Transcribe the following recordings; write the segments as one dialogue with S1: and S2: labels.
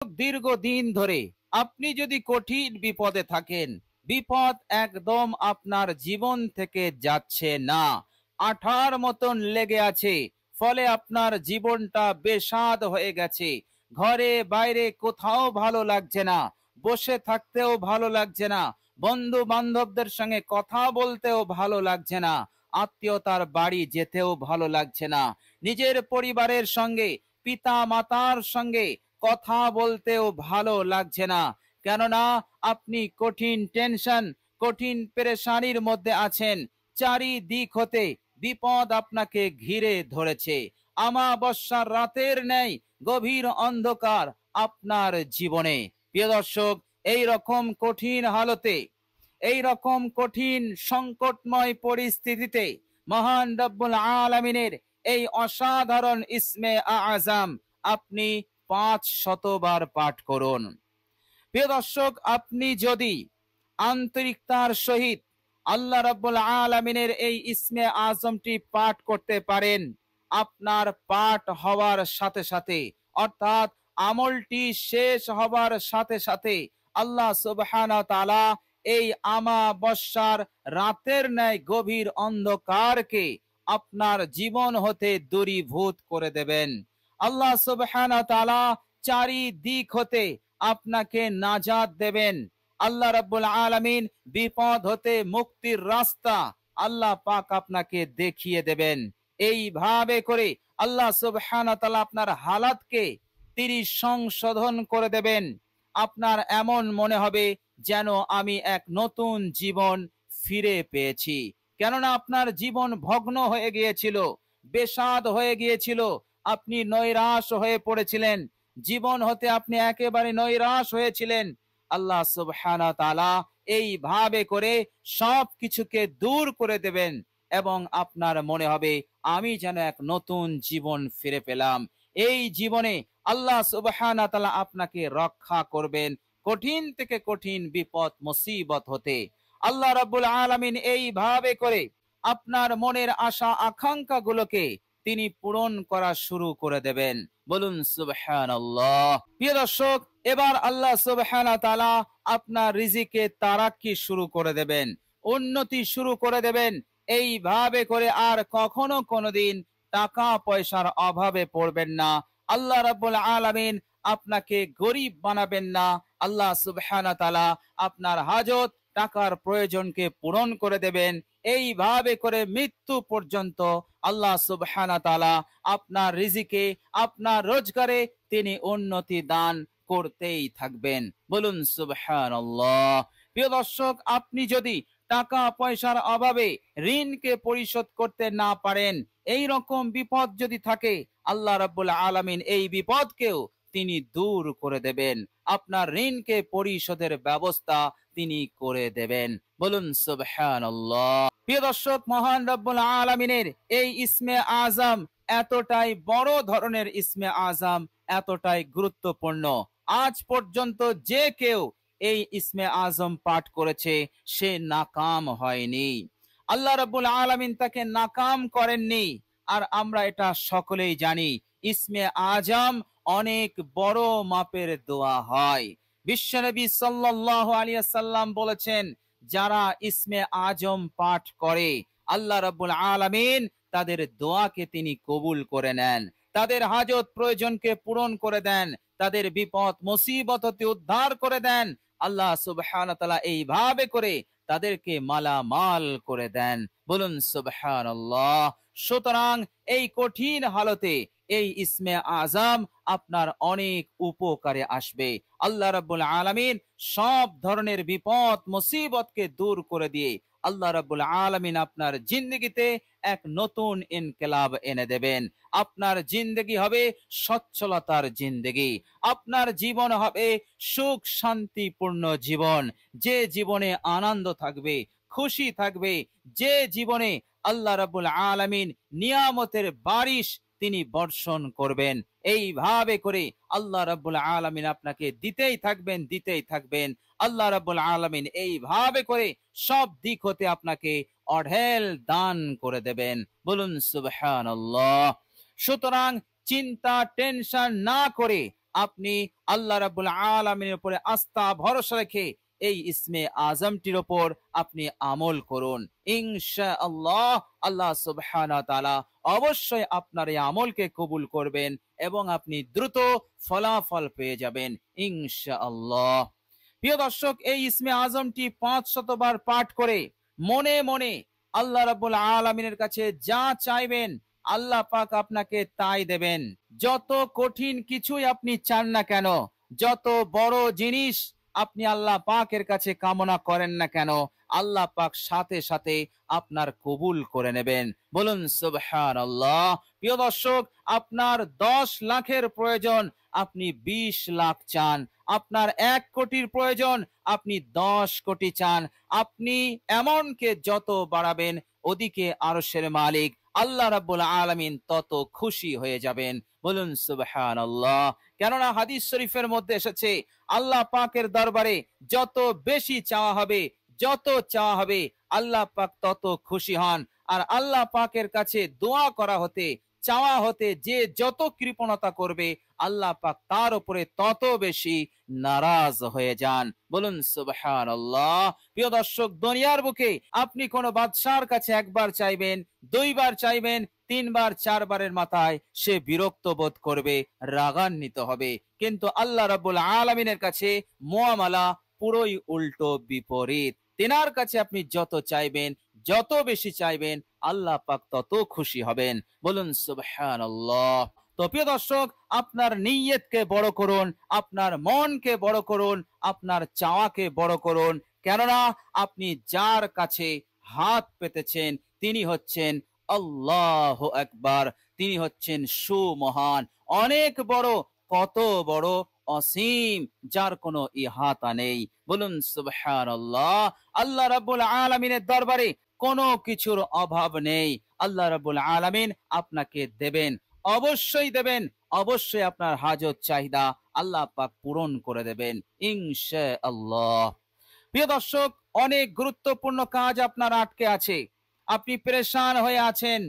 S1: দীর্ঘদিন ধরে আপনি যদি কঠিন বিপদে থাকেন, বিপদ একদম আপনার জীবন থেকে যাচ্ছে না, আঠার মতন লেগে আছে, ফলে আপনার জীবনটা বেস্বাদ হয়ে গেছে, ঘরে বাইরে কোথাও ভালো লাগছে না, বসে থাকতেও ভালো লাগছে না, বন্ধু বান্ধবদের সঙ্গে কথা বলতেও ভালো লাগছে না, আত্মীয়তার বাড়ি যেতেও ভালো লাগছে না, নিজের পরিবারের সঙ্গে পিতা মাতার সঙ্গে কথা বলতেও ভালো লাগছে না। কেননা আপনি কঠিন টেনশন, কঠিন পেরেশানির মধ্যে আছেন, চারিদিক হতে বিপদ আপনাকে ঘিরে ধরেছে, আমাবস্যার রাতের ন্যায় গভীর অন্ধকার আপনার জীবনে। প্রিয় দর্শক, এই রকম কঠিন হালতে, এই রকম কঠিন সংকটময় পরিস্থিতিতে মহান রব্বুল আলামিনের এই অসাধারণ ইসমে আজম আপনি 500 বার পাঠ করুন। প্রিয় দর্শক, আপনি যদি আন্তরিকতার সহিত আল্লাহ রাব্বুল আলামিনের এই ইসমে আজমটি পাঠ করতে পারেন, আপনার পাঠ হওয়ার সাথে সাথে, অর্থাৎ আমলটি শেষ হবার সাথে সাথে আল্লাহ সুবহানাহু ওয়া তাআলা এই আমাবস্যার রাতের ন্যায় গভীর অন্ধকারকে আপনার জীবন হতে দূরীভূত করে দেবেন। আল্লাহ সুবহানাহু ওয়া তাআলা চারিদিক হতে আপনাকে নাজাত দেবেন। আল্লাহ রাব্বুল আলামিন বিপদ হতে মুক্তির রাস্তা আল্লাহ পাক আপনাকে দেখিয়ে দেবেন। এইভাবে করে আল্লাহ সুবহানাহু ওয়া তাআলা আপনার হালাতকে তিনি সংশোধন করে দেবেন। আপনার এমন মনে হবে যেন আমি এক নতুন জীবন ফিরে পেয়েছি। কেননা আপনার জীবন ভগ্ন হয়ে গিয়েছিল, বেস্বাদ হয়ে গিয়েছিল, আপনি নৈরাশ হয়ে পড়েছিলেন, জীবন হতে আপনি একেবারে নৈরাশ হয়েছিলেন। আল্লাহ সুবহানাহু ওয়া তাআলা এইভাবে করে সব কিছুকে দূর করে দেবেন এবং আপনার মনে হবে আমি যেন এক নতুন জীবন ফিরে পেলাম। এই জীবনে আল্লাহ সুবহানাহু ওয়া তাআলা আপনাকে রক্ষা করবেন কঠিন থেকে কঠিন বিপদ মুসিবত হতে। আল্লাহ রাব্বুল আলামিন এইভাবে করে আপনার মনের আশা আকাঙ্ক্ষা গুলোকে তিনি পূরণ করা শুরু করে দেবেন। বলুন সুবহানাল্লাহ। প্রিয় দর্শক, এবার আল্লাহ সুবহানাহু ওয়া তাআলা আপনার রিজিকে তারাক্কি শুরু করে দেবেন, উন্নতি শুরু করে দেবেন। এইভাবে করে আর কখনো কোনোদিন টাকা পয়সার অভাবে পড়বেন না। আল্লাহ রাব্বুল আলামিন আপনাকে গরিব বানাবেন না। আল্লাহ সুবহানাহু ওয়া তাআলা আপনার হাজত, টাকার প্রয়োজনকে পূরণ করে দেবেন। এইভাবে করে মৃত্যু পর্যন্ত আল্লাহ সুবহানাহু ওয়া তাআলা আপনার রিজিকে, আপনার রোজগারে তিনি উন্নতি দান করতেই থাকবেন। বলুন সুবহানাল্লাহ। প্রিয় দর্শক, আপনি যদি টাকা পয়সার অভাবে ঋণকে পরিশোধ করতে না পারেন, এই রকম বিপদ যদি থাকে, আল্লাহ রাব্বুল আলামিন এই বিপদকেও তিনি দূর করে দেবেন, আপনার ঋণকে পরিশোধের ব্যবস্থা তিনি করে দেবেন। বলুন সুবহানাল্লাহ। প্রিয় দর্শক, মহান রব্বুল আলামিনের এই ইসমে আজম এতটাই বড় ধরনের ইসমে আজম, এতটাই গুরুত্বপূর্ণ, আজ পর্যন্ত যে কেউ এই ইসমে আজম পাঠ করেছে সে নাকাম হয়নি। আল্লাহ রাব্বুল আলামিন তাকে নাকাম করেননি। আর আমরা এটা সকলেই জানি, ইসমে আজম অনেক বড় মাপের দোয়া হয়। বিশ্বনবী সাল্লাল্লাহু আলাইহি ওয়াসাল্লাম বলেছেন, যারা ইসমে আজম পাঠ করে আল্লাহ রাব্বুল আলামিন তাদের দোয়াকে তিনি কবুল করে নেন, তাদের হাজত প্রয়োজনকে পূরণ করে দেন, তাদের বিপদ মুসিবত হতে উদ্ধার করে দেন। আল্লাহ সুবহানাহু ওয়া তাআলা এইভাবে করে তাদেরকে মালামাল করে দেন। বলুন সুবহানাল্লাহ। সুতরাং এই কঠিন হালতে এই ইসমে আজম আপনার অনেক উপকারে আসবে। আল্লাহ রাব্বুল আলামিন সব ধরনের বিপদ মুসিবতকে দূর করে দিয়ে আল্লাহ রাব্বুল আলামিন আপনার জিন্দগিতে এক নতুন ইনকিলাব এনে দেবেন। আপনার জিন্দগি হবে সচ্ছলতার জিন্দগি, আপনার জীবন হবে সুখ শান্তিপূর্ণ জীবন, যে জীবনে আনন্দ থাকবে, খুশি থাকবে, যে জীবনে আল্লাহ রাব্বুল আলামিন নিয়ামতের বারিশ তিনি বর্ষণ করবেন। এইভাবে করে আল্লাহ রাব্বুল আলামিন আপনাকে দিতেই থাকবেন, দিতেই থাকবেন। আল্লাহ রাব্বুল আলামিন এইভাবে করে সব দিক হতে আপনাকে অঢেল দান করে দেবেন। বলুন সুবহানাল্লাহ। সুতরাং চিন্তা টেনশন না করে আপনি আল্লাহ রাব্বুল আলামিনের উপরে আস্থা ভরসা রেখে এই ইসমে আজমটির ওপর আপনি আমল করুন। ইনশাআল্লাহ আল্লাহ সুবহানাহু ওয়া তাআলা অবশ্যই আপনার এই আমলকে কবুল করবেন এবং আপনি দ্রুত ফলাফল পেয়ে যাবেন ইনশাআল্লাহ। প্রিয় দর্শক, এই ইসমে আজমটি 500 বার পাঠ করে মনে মনে আল্লাহ রাব্বুল আলামিনের কাছে যা চাইবেন আল্লাহ পাক আপনাকে তাই দেবেন। যত কঠিন কিছুই আপনি চান না কেন, যত বড় জিনিস আপনি আল্লাহ পাকের কাছে কামনা করেন না কেন, আল্লাহ পাক সাথে সাথে আপনার কবুল করে নেবেন। বলুন সুবহানাল্লাহ। প্রিয় দর্শক, আপনার 10 লাখের প্রয়োজন, আপনি 20 লাখ চান। আপনার 1 কোটির প্রয়োজন, আপনি 10 কোটি চান। আপনি এমনকে যত বাড়াবেন ওদিকে আরশের মালিক আল্লাহ রাব্বুল আলামিন তত খুশি হয়ে যাবেন। বলুন সুবহানাল্লাহ। কেননা হাদিস শরীফের মধ্যে এসেছে আল্লাহ পাকের দরবারে যত বেশি চাওয়া হবে, যত চাওয়া হবে আল্লাহ পাক তত খুশি হন। আর আল্লাহ পাকের কাছে দোয়া করা হতে, চাওয়া হতে যে যত কৃপণতা করবে আল্লাহ পাক তার উপরে তত বেশি নারাজ হয়ে যান। বলুন সুবহানাল্লাহ। প্রিয় দর্শক, দুনিয়ার বুকে আপনি কোন বাদশার কাছে একবার চাইবেন, 2 বার চাইবেন, 3 বার, 4 বারের মাথায় সে বিরক্ত বোধ করবে, রাগান্বিত হবে। কিন্তু আল্লাহ রাব্বুল আলামিনের কাছে মুআমালা পুরোই উল্টো বিপরীত। তেনার কাছে আপনি যত চাইবেন, যত বেশি চাইবেন আল্লাহ পাক তত খুশি হবেন। বলুন সুবহানাল্লাহ। তো প্রিয় দর্শক, আপনার নিয়তকে বড় করুন, আপনার মনকে বড় করুন, আপনার চাওয়াকে বড় করুন। কেননা আপনি যার কাছে হাত পেতেছেন তিনি হচ্ছেন আল্লাহু আকবার, তিনি হচ্ছেন সুমহান, অনেক বড়, কত বড়, অসীম, যার কোনো ইহাতা নেই। বলুন সুবহানাল্লাহ। আল্লাহ রাব্বুল আলামিনের দরবারে কোনো কিছুর অভাব নেই। আল্লাহ রাব্বুল আলামিন আপনাকে দেবেন, অবশ্যই দেবেন, অবশ্যই আপনার হাজত চাহিদা আল্লাহ পাক পূরণ করে দেবেন ইনশাআল্লাহ। প্রিয় দর্শক, অনেক গুরুত্বপূর্ণ কাজ আপনার আটকে আছে, আপনি পেরেশান হয়ে আছেন,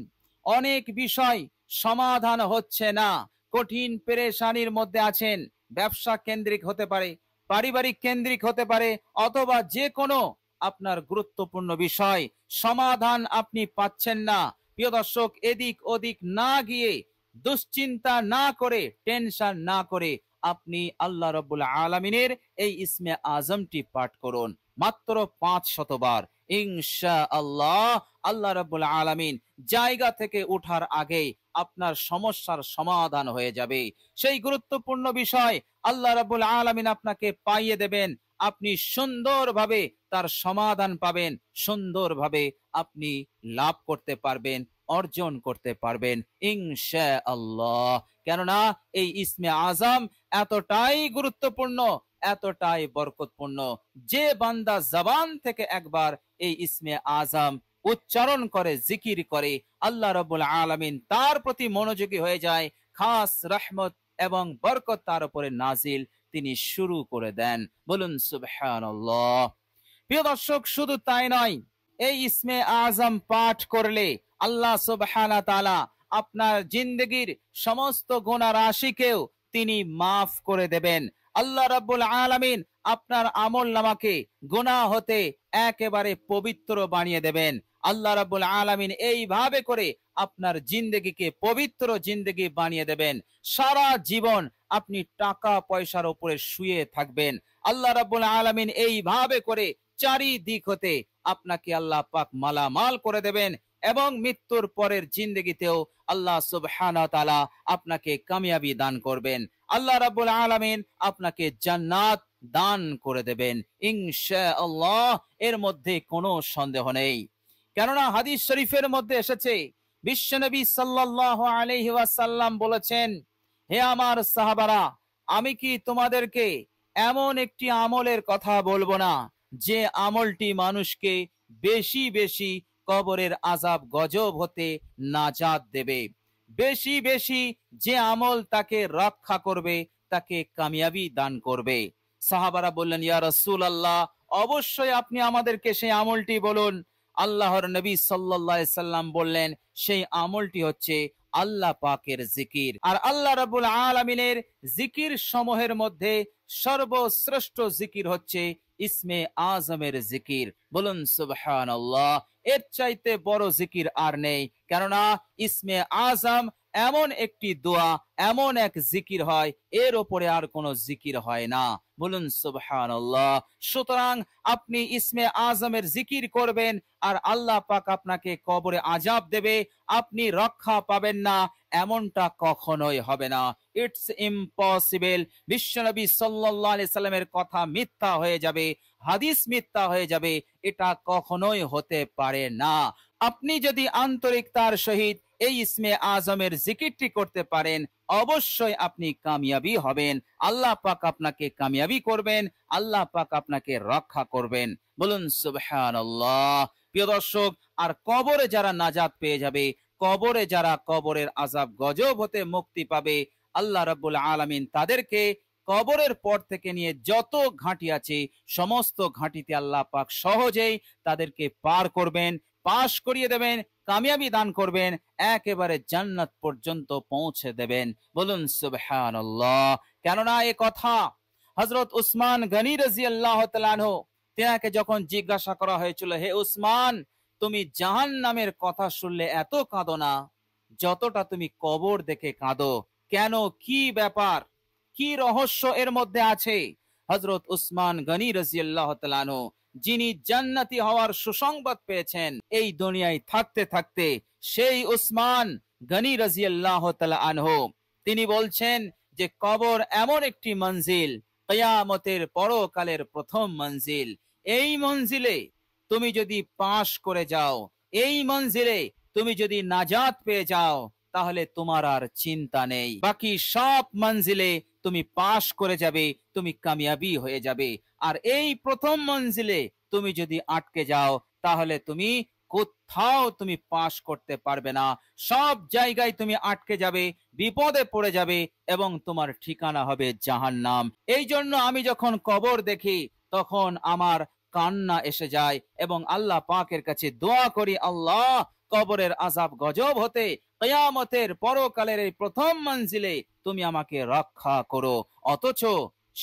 S1: অনেক বিষয় সমাধান হচ্ছে না, কঠিন পেরেশানির মধ্যে আছেন। ব্যবসা কেন্দ্রিক হতে পারে, পারিবারিক কেন্দ্রিক হতে পারে, অথবা যে কোনো আপনার গুরুত্বপূর্ণ বিষয় সমাধান আপনি পাচ্ছেন না। প্রিয় দর্শক, এদিক ওদিক না গিয়ে, দুশ্চিন্তা না করে, টেনশন না করে আপনি আল্লাহ রাব্বুল আলামিনের এই ইসমে আজমটি পাঠ করুন মাত্র 500 বার। ইনশাআল্লাহ আল্লাহ রাব্বুল আলামিন জায়গা থেকে ওঠার আগে আপনার সমস্যার সমাধান হয়ে যাবে। সেই গুরুত্বপূর্ণ বিষয় আল্লাহ রাব্বুল আলামিন আপনাকে পাইয়ে দেবেন, আপনি সুন্দরভাবে তার সমাধান পাবেন, সুন্দরভাবে আপনি লাভ করতে পারবেন, অর্জন করতে পারবেন ইনশাআল্লাহ। কেননা এই ইসমে আজম এতটাই গুরুত্বপূর্ণ, এতটাই বরকতপূর্ণ, যে বান্দা জবান থেকে একবার এই ইসমে আজম উচ্চারণ করে, জিকির করে, আল্লাহ রাব্বুল আলামিন তার প্রতি মনোযোগী হয়ে যায়, খাস রহমত এবং বরকত তার উপরে নাজিল তিনি শুরু করে দেন। বলুন সুবহানাল্লাহ। প্রিয় দর্শক, শুধু তাই নয়, এই ইসমে আজম পাঠ করলে আল্লাহ সুবহানাহু ওয়া তাআলা আপনার জিন্দেগির সমস্ত গুনাহ রাশিকেও তিনি মাফ করে দেবেন। আল্লাহ রাব্বুল আলামিন আপনার আমল নামাকে গুনাহ হতে একেবারে পবিত্র বানিয়ে দেবেন। আল্লাহ রাব্বুল আলামিন এইভাবে করে আপনার জিন্দেগিকে পবিত্র জিন্দেগি বানিয়ে দেবেন। সারা জীবন আপনি টাকা পয়সার উপরে শুয়ে থাকবেন। আল্লাহ রাব্বুল আলামিন এইভাবে করে চারিদিক হতে আপনাকে আল্লাহ পাক মালামাল করে দেবেন এবং মৃত্যুর পরের জিন্দেগিতেও আল্লাহ সুবহানাহু ওয়া তাআলা আপনাকে কামিয়াবি দান করবেন। আল্লাহ রাব্বুল আলামিন আপনাকে জান্নাত দান করে দেবেন ইনশাআল্লাহ, এর মধ্যে কোনো সন্দেহ নেই। কেননা হাদিস শরীফের মধ্যে এসেছে, বিশ্বনবী সাল্লাল্লাহু আলাইহি ওয়াসাল্লাম বলেছেন, হে আমার সাহাবারা, আমি কি তোমাদেরকে এমন একটি আমলের কথা বলবো না যে আমলটি মানুষকে বেশি বেশি কবরের আযাব গজব হতে নাজাত দেবে, বেশি বেশি যে আমল তাকে রক্ষা করবে, তাকে কামিয়াবি দান করবে। সাহাবারা বললেন, ইয়া রাসূলুল্লাহ, অবশ্যই আপনি আমাদেরকে সেই আমলটি বলুন। আল্লাহর নবী সাল্লাল্লাহু আলাইহি সাল্লাম বললেন, সেই আমলটি হচ্ছে আল্লাহ পাকের জিকির। আর আল্লাহ রাব্বুল আলামিনের জিকির সমূহের মধ্যে সর্বশ্রেষ্ঠ জিকির হচ্ছে ইসমে আজমের জিকির। বলুন সুবহানাল্লাহ। এর চাইতে বড় জিকির আর নেই, কেননা ইসমে আজম এমন একটি দোয়া, এমন এক জিকির হয়, এর ওপরে আর কোনো জিকির হয় না। বলুন সুবহানাল্লাহ। সুতরাং আপনি ইসমে আজমের জিকির করবেন, আর আল্লাহ পাক আপনাকে কবরে আযাব দেবে, আপনি রক্ষা পাবেন না, এমনটা কখনোই হবে না। It's impossible. বিশ্বনবী সাল্লাল্লাহু আলাইহি সাল্লামের কথা মিথ্যা হয়ে যাবে, হাদিস মিথ্যা হয়ে যাবে, এটা কখনোই হতে পারে না। আপনি যদি আন্তরিকতার সহিত এই ইসমে আজমের জিকিরটি করতে পারেন, অবশ্যই আপনি কামিয়াবি হবেন। আল্লাহ পাক আপনাকে কামিয়াবি করবেন, আল্লাহ পাক আপনাকে রক্ষা করবেন। বলুন সুবহানাল্লাহ। প্রিয় দর্শক, আর কবরে যারা নাজাত পেয়ে যাবে, কবরে যারা কবরের আযাব গজব হতে মুক্তি পাবে, আল্লাহ রাব্বুল আলামিন তাদেরকে কবরের পর থেকে নিয়ে যত ঘাঁটি আছে সমস্ত ঘাঁটিতে আল্লাহ পাক সহজেই তাদেরকে পার করবেন, পাশ করিয়ে দেবেন, কামিয়াবি দান করবেন, একেবারে জান্নাত পর্যন্ত পৌঁছে দেবেন। বলুন সুবহানাল্লাহ। কেননা এ কথা হযরত উসমান গনি রাদিয়াল্লাহু তাআলা আনহু, তেনাকে যখন জিজ্ঞাসা করা হয়েছিল, হে উসমান, তুমি জাহান্নামের কথা শুনলে এত কাঁদো না যতটা তুমি কবর দেখে কাঁদো, কেন, কি ব্যাপার, কি রহস্য এর মধ্যে আছে? হযরত উসমান গনি রাদিয়াল্লাহু তাআলা আনহু, যিনি জান্নাতি হওয়ার সুসংবাদ পেয়েছেন এই দুনিয়ায় থাকতে থাকতে, সেই উসমান গনি রাদিয়াল্লাহু তাআলা আনহু, তিনি বলছেন যে কবর এমন একটি মঞ্জিল, কিয়ামতের পরকালের প্রথম মঞ্জিল। এই মঞ্জিলে তুমি যদি পাশ করে যাও, এই মঞ্জিলে তুমি যদি নাজাত পেয়ে যাও, তাহলে তোমার আর চিন্তা নেই, বাকি সব মঞ্জিলে তুমি পাশ করে যাবে, তুমি কামিয়াবি হয়ে যাবে। আর এই প্রথম মঞ্জিলে তুমি যদি আটকে যাও, তাহলে তুমি কোথাও তুমি পাশ করতে পারবে না, সব জায়গায় তুমি আটকে যাবে, বিপদে পড়ে যাবে, এবং তোমার ঠিকানা হবে জাহান্নাম। এই জন্য আমি যখন কবর দেখি তখন আমার কান্না এসে যায় এবং আল্লাহ পাকের কাছে দোয়া করি, আল্লাহ, কবরের আযাব গজব হতে কিয়ামতের পরকালের এই প্রথম মঞ্জিলে তুমি আমাকে রক্ষা করো। অথচ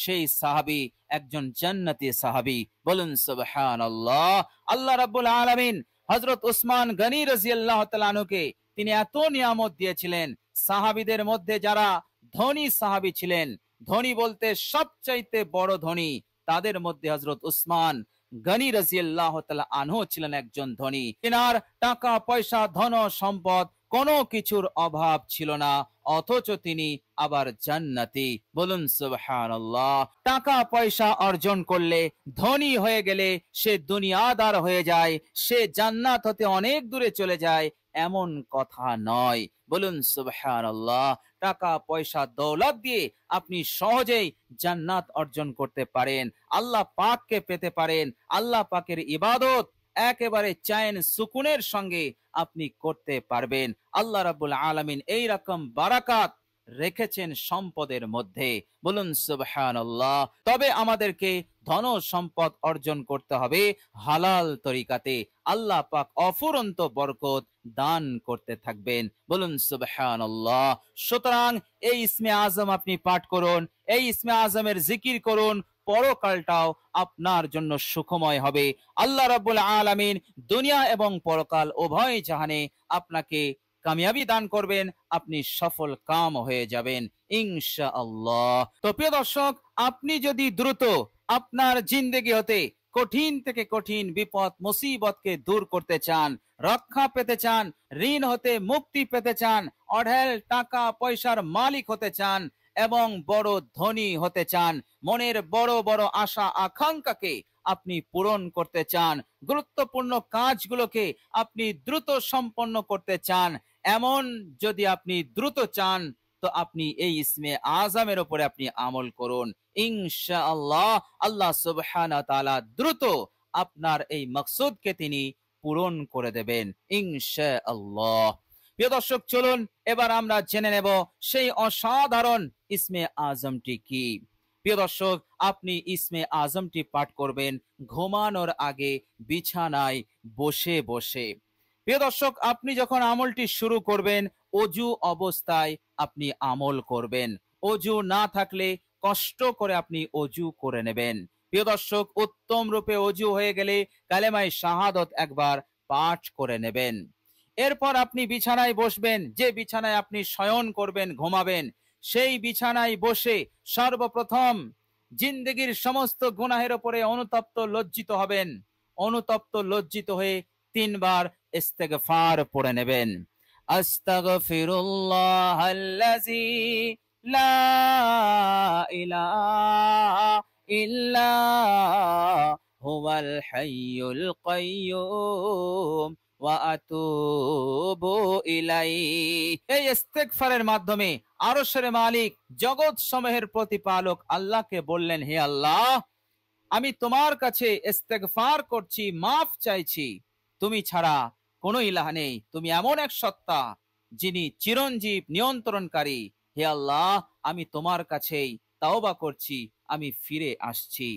S1: সেই সাহাবী একজন জান্নাতি সাহাবী। বলুন সুবহানাল্লাহ। আল্লাহ রাব্বুল আলামিন হযরত উসমান গনি রাদিয়াল্লাহু তাআলা আনহুকে তিনি এত নিয়ামত দিয়েছিলেন। সাহাবীদের মধ্যে যারা ধনী সাহাবী ছিলেন, ধনী বলতে সবচাইতে বড় ধনী, তাদের মধ্যে হযরত উসমান গনি রাদিয়াল্লাহু তাআলা আনহু ছিলেন একজন ধনী। তিনার টাকা পয়সা ধন সম্পদ কোনো কিছুর অভাব ছিল না, অথচ তিনি আবার জান্নাতি। বলুন সুবহানাল্লাহ। টাকা পয়সা অর্জন করলে, ধনী হয়ে গেলে সে দুনিয়াদার হয়ে যায়, সে জান্নাত হতে অনেক দূরে চলে যায়, এমন কথা নয়। বলুন সুবহানাল্লাহ। টাকা পয়সা দৌলত দিয়ে আপনি সহজেই জান্নাত অর্জন করতে পারেন, আল্লাহ পাককে পেতে পারেন, আল্লাহ পাকের ইবাদত একেবারে চैन সুকুনের সঙ্গে আপনি করতে পারবেন। আল্লাহ রাব্বুল আলামিন এই রকম বারাকাত রেখেছেন সম্পদের মধ্যে। বলুন সুবহানাল্লাহ। তবে আমাদেরকে ধন সম্পদ অর্জন করতে হবে হালাল তরিকাতে, আল্লাহ পাক অফুরন্ত বরকত দান করতে থাকবেন। বলুন সুবহানাল্লাহ। সুতরাং এই ইসমে আজম আপনি পাঠ করুন, এই ইসমে আজমের জিকির করুন, পরকালটাও আপনার জন্য সুখময় হবে। আল্লাহ রাব্বুল আলামিন দুনিয়া এবং পরকাল উভয় জাহানে আপনাকে কামিয়াবি দান করবেন, আপনি সফল কাম হয়ে যাবেন ইনশাআল্লাহ। তো প্রিয় দর্শক, আপনি যদি দ্রুত আপনার জিন্দেগি হতে কঠিন থেকে কঠিন বিপদ মুসিবতকে দূর করতে চান, রক্ষা পেতে চান, ঋণ হতে মুক্তি পেতে চান, অঢেল টাকা পয়সার মালিক হতে চান এবং বড় ধনী হতে চান, মনের বড় বড় আশা আকাঙ্ক্ষাকে আপনি পূরণ করতে চান, গুরুত্বপূর্ণ কাজগুলোকে আপনি দ্রুত সম্পন্ন করতে চান, এমন যদি আপনি দ্রুত চান, তো আপনি এই ইসমে আজমের উপরে আপনি আমল করুন, ইনশাআল্লাহ আল্লাহ সুবহানাহু ওয়া তাআলা দ্রুত আপনার এই মকসুদকে তিনি পূরণ করে দেবেন ইনশাআল্লাহ। প্রিয় দর্শক, চলুন এবার আমরা জেনে নেব সেই অসাধারণ ইসমে আজমটি কি। প্রিয় দর্শক, আপনি ইসমে আজমটি পাঠ করবেন ঘুমানোর আগে বিছানায় বসে বসে। প্রিয় দর্শক, আপনি যখন আমলটি শুরু করবেন অজু অবস্থায় আপনি আমল করবেন। অজু না থাকলে কষ্ট করে আপনি অজু করে নেবেন। প্রিয় দর্শক, উত্তম রূপে অজু হয়ে গেলে কালেমায়ে শাহাদত একবার পাঠ করে নেবেন। এরপর আপনি বিছানায় বসবেন। যে বিছানায় আপনি শয়ন করবেন, ঘুমাবেন, সেই বিছানায় বসে সর্বপ্রথম জিন্দেগির সমস্ত গুনাহের উপরে অনুতপ্ত লজ্জিত হবেন। অনুতপ্ত লজ্জিত হয়ে 3 বার ইস্তেগফার পড়ে নেবেন। আস্তাগফিরুল্লাহাল্লাযী লা ইলাহা ইল্লা হুয়াল হাইয়ুল কাইয়্যুম ওয়া আতুবু ইলাইহি। এই ইস্তেগফারের মাধ্যমে আরশের মালিক, জগৎ সমূহের প্রতিপালক আল্লাহকে বললেন, হে আল্লাহ, আমি তোমার কাছে ইস্তেগফার করছি, মাফ চাইছি। তুমি ছাড়া কোনো ইলাহ নেই। তুমি এমন এক সত্তা যিনি চিরঞ্জীব, নিয়ন্ত্রণকারী। হে আল্লাহ, আমি তোমার কাছেই তাওবা করছি, আমি ফিরে আসছি।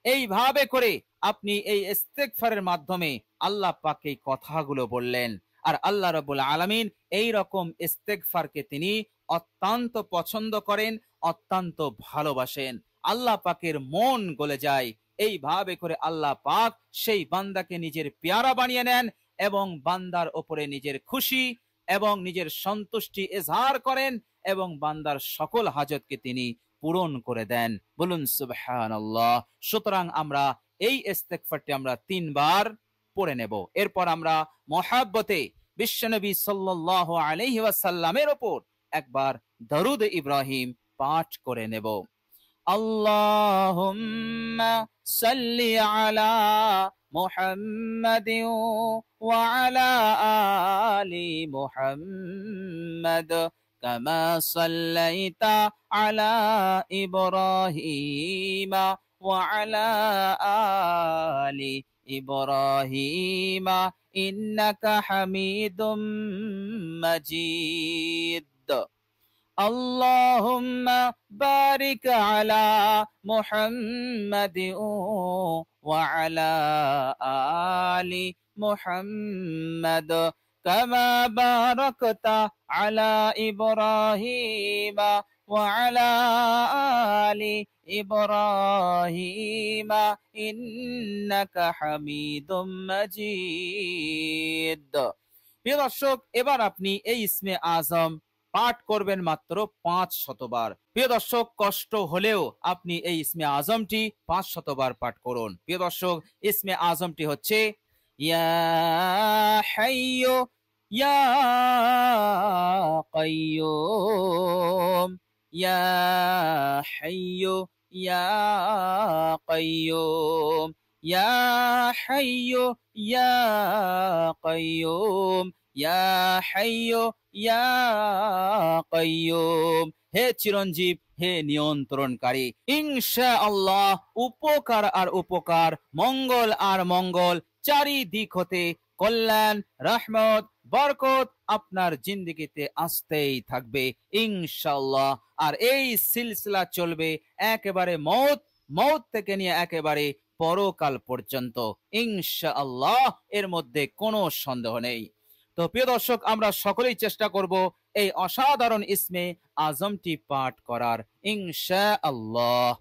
S1: এইভাবে করে আপনি এই ইস্তেগফারের মাধ্যমে আল্লাহ পাক এই কথাগুলো বললেন। আর আল্লাহ রাব্বুল আলামিন এই রকম ইস্তেগফারকে তিনি অত্যন্ত পছন্দ করেন, অত্যন্ত ভালোবাসেন। আল্লাহ পাকের মন গলে যায়। এইভাবে করে আল্লাহ পাক সেই বান্দাকে নিজের পেয়ারা বানিয়ে নেন এবং বান্দার ওপরে নিজের খুশি এবং নিজের সন্তুষ্টি ইজহার করেন এবং বান্দার সকল হাজতকে তিনি পূরণ করে দেন। বলুন সুবহানাল্লাহ। সুতরাং আমরা এই ইস্তেগফারটি আমরা 3 বার পড়ে নেব। এরপর আমরা মহাব্বতে বিশ্বনবী সাল্লাল্লাহু আলাইহি ওয়াসাল্লামের উপর একবার দরুদ ইব্রাহিম পাঠ করে নেব। আল্লাহুম্মা সাল্লি আলা মুহাম্মাদিন ওয়া আলা আলি মুহাম্মাদ কামা সাল্লাইতা আলা ইব্রাহিম ওয়া আলা আলি ইব্রাহিম ইন্নাকা হামিদুম মাজিদ। আল্লাহুম্মা বারিক আলা মুহাম্মাদিন ওয়া আলা আলি মুহাম্মাদ কামা বারাকতা আলা ইব্রাহিম ওয়া আলা আলি ইব্রাহিম ইন্নাকা হামিদুম মাজিদ। প্রিয় দর্শক, এবার আপনি এই ইসমে আজম পাঠ করবেন মাত্র 500 বার। প্রিয় দর্শক, কষ্ট হলেও আপনি এই ইসমে আজমটি 500 বার পাঠ করুন। প্রিয় দর্শক, ইসমে আজমটি হচ্ছে ইয়া হাইয়্যু ইয়া কাইয়্যুম, ইয়া হাইয়্যু ইয়া কাইয়্যুম, ইয়া হাইয়্যু ইয়া কাইয়্যুম, ইয়া হাইয়্যু ইয়া কাইয়্যুম। হে চিরঞ্জীব, হে নিয়ন্ত্রণকারী। ইনশাআল্লাহ উপকার আর উপকার, মঙ্গল আর মঙ্গল, চারিদিক হতে কল্যাণ, রহমত, বরকত আপনার জিন্দেগিতে আসতেই থাকবে ইনশাআল্লাহ। আর এই সিলসিলা চলবে একেবারে মৌত থেকে নিয়ে একেবারে পরকাল পর্যন্ত ইনশাআল্লাহ। এর মধ্যে কোনো সন্দেহ নেই। তো প্রিয় দর্শক, আমরা সকলেই চেষ্টা করব এই অসাধারণ ইসমে আজমটি পাঠ করার ইনশাআল্লাহ।